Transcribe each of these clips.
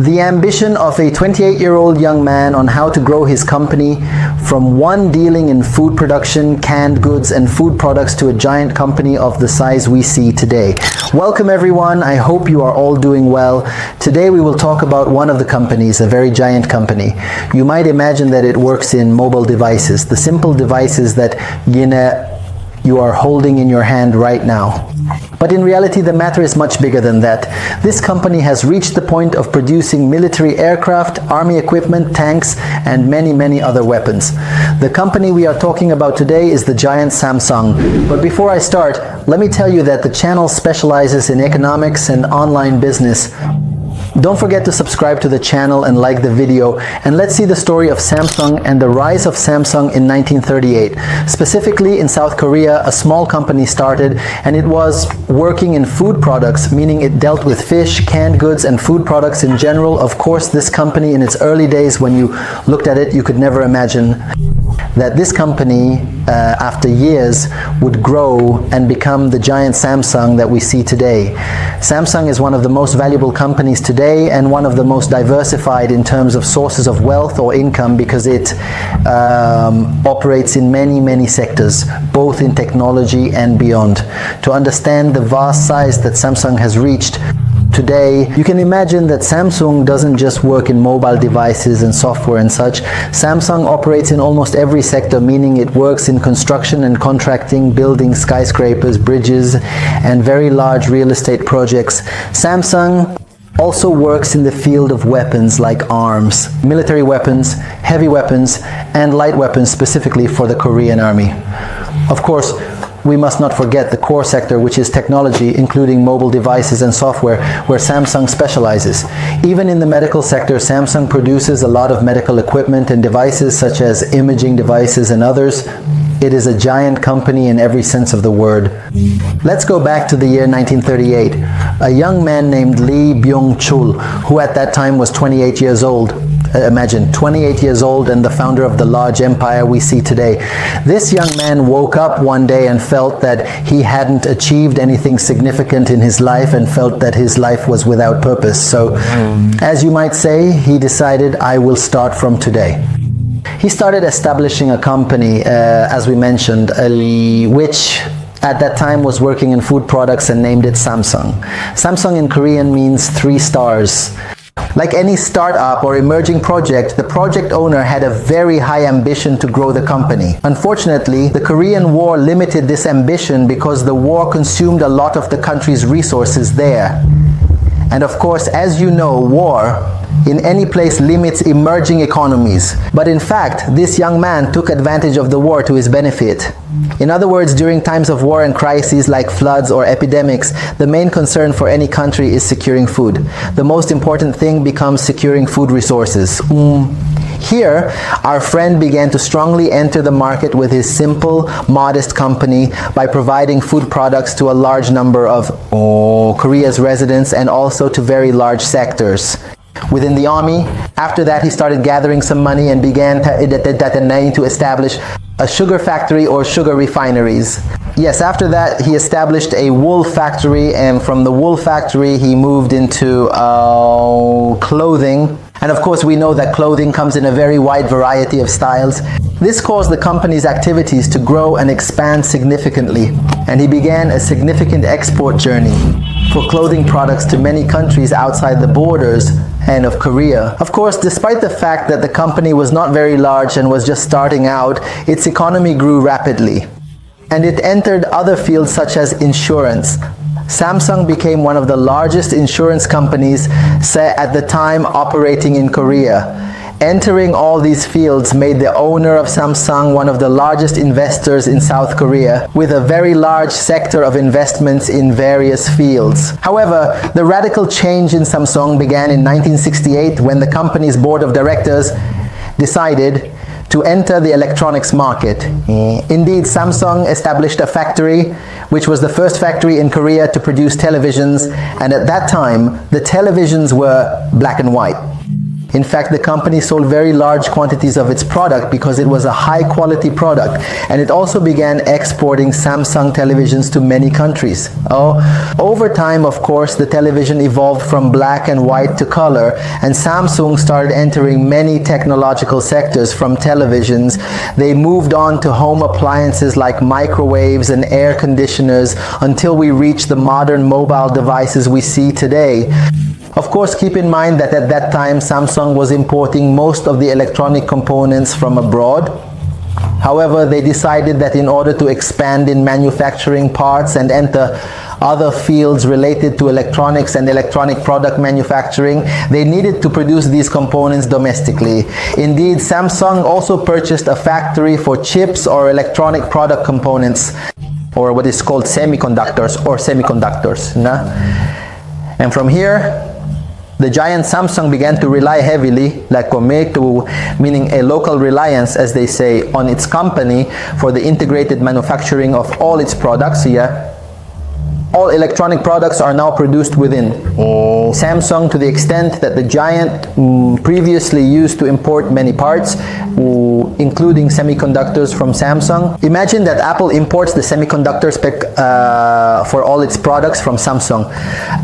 The ambition of a 28-year-old young man on how to grow his company from one dealing in food production, canned goods, and food products to a giant company of the size we see today. Welcome everyone, I hope you are all doing well. Today we will talk about one of the companies, a very giant company. You might imagine that it works in mobile devices, the simple devices that you are holding in your hand right now. But in reality, the matter is much bigger than that. This company has reached the point of producing military aircraft, army equipment, tanks, and many other weapons. The company we are talking about today is the giant Samsung. But before I start, let me tell you that the channel specializes in economics and online business. Don't forget to subscribe to the channel and like the video, and let's see the story of Samsung and the rise of Samsung in 1938. Specifically in South Korea, a small company started, and it was working in food products, meaning it dealt with fish, canned goods, and food products in general. Of course, this company in its early days, when you looked at it, you could never imagine that this company, after years, would grow and become the giant Samsung that we see today. Samsung is one of the most valuable companies today and one of the most diversified in terms of sources of wealth or income, because it operates in many sectors, both in technology and beyond. To understand the vast size that Samsung has reached today, you can imagine that Samsung doesn't just work in mobile devices and software and such. Samsung operates in almost every sector, meaning it works in construction and contracting, building skyscrapers, bridges, and very large real estate projects. Samsung also works in the field of weapons like arms, military weapons, heavy weapons, and light weapons specifically for the Korean army. Of course, we must not forget the core sector, which is technology, including mobile devices and software, where Samsung specializes. Even in the medical sector, Samsung produces a lot of medical equipment and devices such as imaging devices and others. It is a giant company in every sense of the word. Let's go back to the year 1938. A young man named Lee Byung-chul, who at that time was 28 years old. Imagine, 28 years old and the founder of the large empire we see today. This young man woke up one day and felt that he hadn't achieved anything significant in his life and felt that his life was without purpose. So, as you might say, he decided, I will start from today. He started establishing a company, as we mentioned, which at that time was working in food products, and named it Samsung. Samsung in Korean means 3 stars. Like any startup or emerging project, the project owner had a very high ambition to grow the company. Unfortunately, the Korean War limited this ambition because the war consumed a lot of the country's resources there. And of course, as you know, war in any place limits emerging economies. But in fact, this young man took advantage of the war to his benefit. In other words, during times of war and crises like floods or epidemics, the main concern for any country is securing food. The most important thing becomes securing food resources. Here, our friend began to strongly enter the market with his simple, modest company by providing food products to a large number of Korea's residents, and also to very large sectors within the army. After that, he started gathering some money and began to establish a sugar factory or sugar refineries. Yes, after that he established a wool factory, and from the wool factory he moved into clothing. And of course we know that clothing comes in a very wide variety of styles. This caused the company's activities to grow and expand significantly, and he began a significant export journey for clothing products to many countries outside the borders and of Korea. Of course, despite the fact that the company was not very large and was just starting out, its economy grew rapidly, and it entered other fields such as insurance. Samsung became one of the largest insurance companies at the time operating in Korea. Entering all these fields made the owner of Samsung one of the largest investors in South Korea, with a very large sector of investments in various fields. However, the radical change in Samsung began in 1968 when the company's board of directors decided to enter the electronics market. Indeed, Samsung established a factory, which was the first factory in Korea to produce televisions, and at that time, the televisions were black and white. In fact, the company sold very large quantities of its product because it was a high-quality product, and it also began exporting Samsung televisions to many countries. Over time, of course, the television evolved from black and white to color, and Samsung started entering many technological sectors. From televisions, they moved on to home appliances like microwaves and air conditioners until we reached the modern mobile devices we see today. Of course, keep in mind that at that time, Samsung was importing most of the electronic components from abroad. However, they decided that in order to expand in manufacturing parts and enter other fields related to electronics and electronic product manufacturing, they needed to produce these components domestically. Indeed, Samsung also purchased a factory for chips or electronic product components, or what is called semiconductors. And from here, the giant Samsung began to rely heavily, meaning a local reliance, as they say, on its company for the integrated manufacturing of all its products. All electronic products are now produced within Samsung, to the extent that the giant previously used to import many parts, including semiconductors from Samsung. Imagine that Apple imports the semiconductors for all its products from Samsung.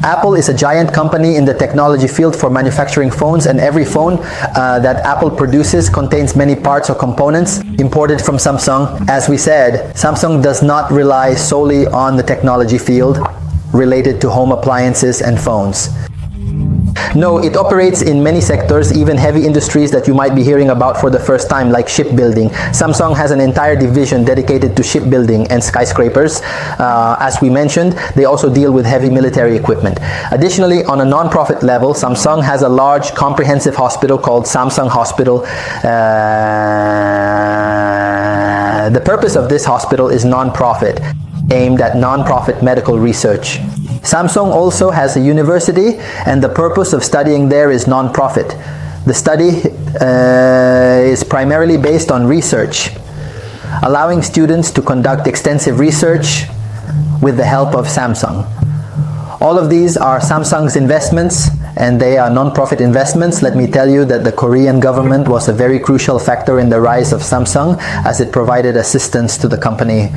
Apple is a giant company in the technology field for manufacturing phones, and every phone that Apple produces contains many parts or components imported from Samsung. As we said, Samsung does not rely solely on the technology field related to home appliances and phones. No, it operates in many sectors, even heavy industries that you might be hearing about for the first time, like shipbuilding. Samsung has an entire division dedicated to shipbuilding and skyscrapers. As we mentioned, they also deal with heavy military equipment. Additionally, on a non-profit level, Samsung has a large comprehensive hospital called Samsung Hospital. The purpose of this hospital is non-profit, aimed at non-profit medical research. Samsung also has a university, and the purpose of studying there is non-profit. The study is primarily based on research, allowing students to conduct extensive research with the help of Samsung. All of these are Samsung's investments, and they are non-profit investments. Let me tell you that the Korean government was a very crucial factor in the rise of Samsung, as it provided assistance to the company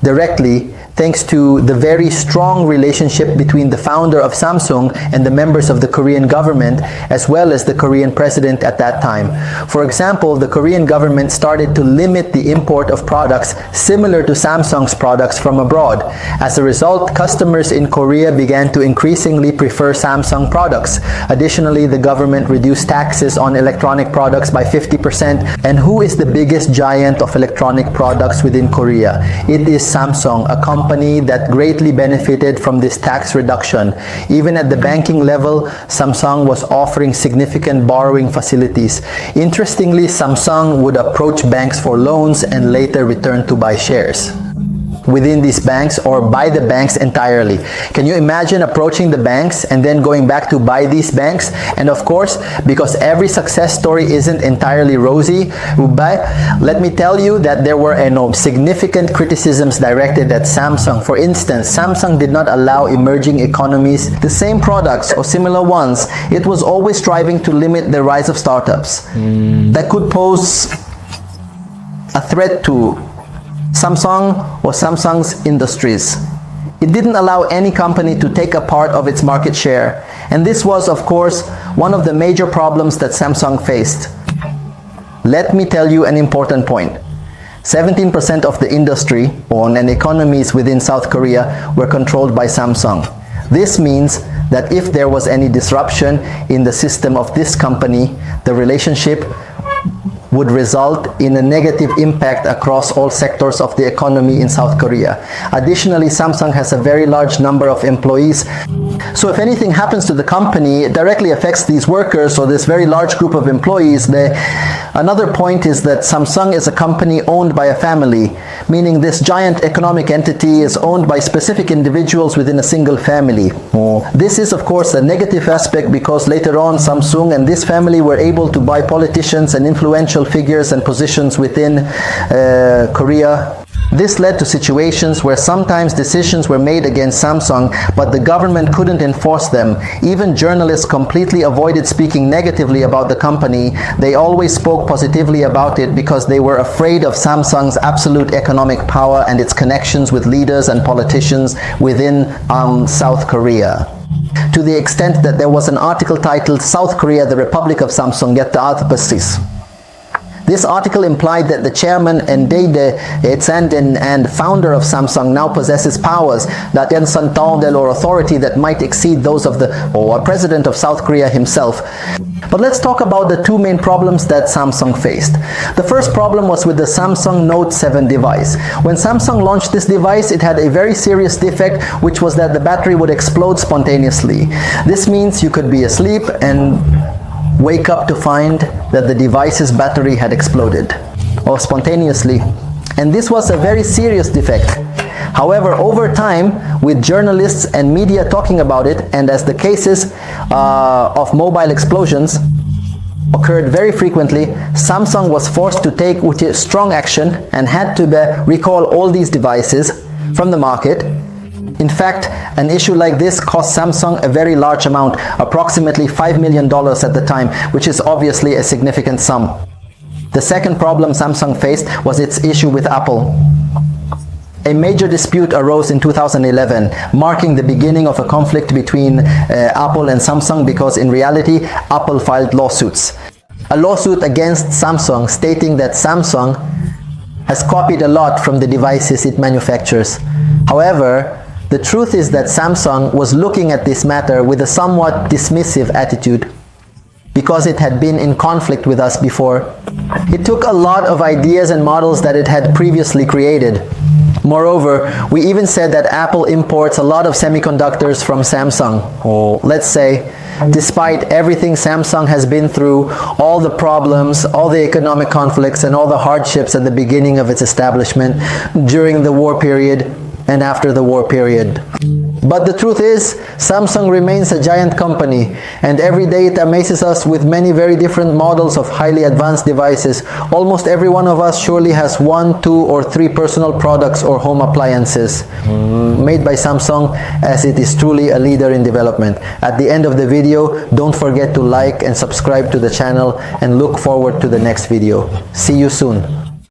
directly, thanks to the very strong relationship between the founder of Samsung and the members of the Korean government, as well as the Korean president at that time. For example, the Korean government started to limit the import of products similar to Samsung's products from abroad. As a result, customers in Korea began to increasingly prefer Samsung products. Additionally, the government reduced taxes on electronic products by 50%. And who is the biggest giant of electronic products within Korea? It is Samsung, a company that greatly benefited from this tax reduction. Even at the banking level, Samsung was offering significant borrowing facilities. Interestingly, Samsung would approach banks for loans and later return to buy shares within these banks or buy the banks entirely. Can you imagine approaching the banks and then going back to buy these banks? And of course, because every success story isn't entirely rosy, let me tell you that there were significant criticisms directed at Samsung. For instance, Samsung did not allow emerging economies the same products or similar ones. It was always striving to limit the rise of startups that could pose a threat to Samsung or Samsung's industries. It didn't allow any company to take a part of its market share. And this was, of course, one of the major problems that Samsung faced. Let me tell you an important point. 17% of the industry and economies within South Korea were controlled by Samsung. This means that if there was any disruption in the system of this company, the relationship would result in a negative impact across all sectors of the economy in South Korea. Additionally, Samsung has a very large number of employees. So if anything happens to the company, it directly affects these workers or this very large group of employees. Another point is that Samsung is a company owned by a family, meaning this giant economic entity is owned by specific individuals within a single family. This is, of course, a negative aspect because later on Samsung and this family were able to buy politicians and influential figures and positions within Korea. This led to situations where sometimes decisions were made against Samsung, but the government couldn't enforce them. Even journalists completely avoided speaking negatively about the company. They always spoke positively about it because they were afraid of Samsung's absolute economic power and its connections with leaders and politicians within South Korea. To the extent that there was an article titled "South Korea, the Republic of Samsung, yet the Arthpasis." This article implied that the chairman and and founder of Samsung now possesses powers that or authority that might exceed those of the president of South Korea himself. But let's talk about the two main problems that Samsung faced. The first problem was with the Samsung Note 7 device. When Samsung launched this device, it had a very serious defect, which was that the battery would explode spontaneously. This means you could be asleep and wake up to find that the device's battery had exploded, or spontaneously. And this was a very serious defect. However, over time, with journalists and media talking about it, and as the cases of mobile explosions occurred very frequently, Samsung was forced to take strong action and had to recall all these devices from the market. In fact, an issue like this cost Samsung a very large amount, approximately $5 million at the time, which is obviously a significant sum. The second problem Samsung faced was its issue with Apple. A major dispute arose in 2011, marking the beginning of a conflict between Apple and Samsung, because in reality, Apple filed lawsuits. A lawsuit against Samsung stating that Samsung has copied a lot from the devices it manufactures. However, the truth is that Samsung was looking at this matter with a somewhat dismissive attitude because it had been in conflict with us before. It took a lot of ideas and models that it had previously created. Moreover, we even said that Apple imports a lot of semiconductors from Samsung. Or let's say, despite everything Samsung has been through, all the problems, all the economic conflicts, and all the hardships at the beginning of its establishment, during the war period, and after the war period. But the truth is, Samsung remains a giant company, and every day it amazes us with many very different models of highly advanced devices. Almost every one of us surely has 1, 2, or 3 personal products or home appliances made by Samsung, as it is truly a leader in development. At the end of the video, don't forget to like and subscribe to the channel, and look forward to the next video. See you soon.